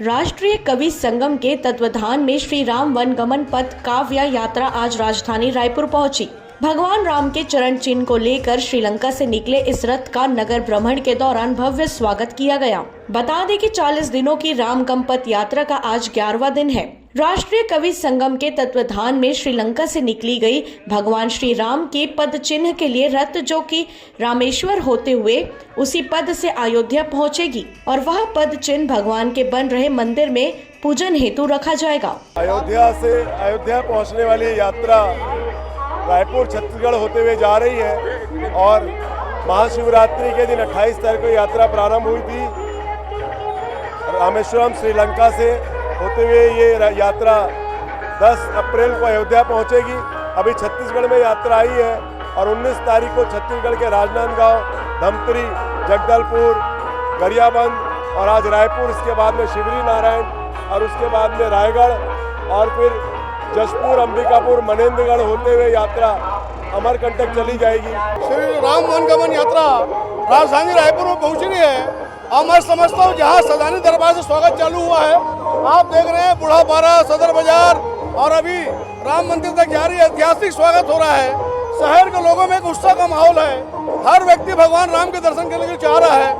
राष्ट्रीय कवि संगम के तत्वाधान में श्री राम वनगमन पथ काव्य यात्रा आज राजधानी रायपुर पहुंची। भगवान राम के चरण चिन्ह को लेकर श्रीलंका से निकले इस रथ का नगर भ्रमण के दौरान भव्य स्वागत किया गया। बता दें कि 40 दिनों की रामगम पथ यात्रा का आज 11वां दिन है। राष्ट्रीय कवि संगम के तत्वाधान में श्रीलंका से निकली गई भगवान श्री राम के पद चिन्ह के लिए रथ, जो कि रामेश्वर होते हुए उसी पद से अयोध्या पहुंचेगी और वह पद चिन्ह भगवान के बन रहे मंदिर में पूजन हेतु रखा जाएगा। अयोध्या से अयोध्या पहुंचने वाली यात्रा रायपुर छत्तीसगढ़ होते हुए जा रही है और महाशिवरात्रि के दिन 28 तारीख को यात्रा प्रारंभ हुई थी। रामेश्वरम श्रीलंका से होते हुए ये यात्रा 10 अप्रैल को अयोध्या पहुंचेगी। अभी छत्तीसगढ़ में यात्रा आई है और 19 तारीख को छत्तीसगढ़ के राजनांदगांव, धमतरी, जगदलपुर, गरियाबंद और आज रायपुर, इसके बाद में शिवरी नारायण और उसके बाद में रायगढ़ और फिर जशपुर, अंबिकापुर, मनेन्द्रगढ़ होते हुए यात्रा अमरकंटक चली जाएगी। श्री राम वनगमन यात्रा राजधानी रायपुर में पहुंच रही है और मैं समझता हूँ जहाँ सदानी दरबार से स्वागत चालू हुआ है, आप देख रहे हैं बूढ़ा पारा, सदर बाजार और अभी राम मंदिर तक जारी ऐतिहासिक स्वागत हो रहा है। शहर के लोगों में एक उत्साह का माहौल है। हर व्यक्ति भगवान राम के दर्शन के लिए चाह रहा है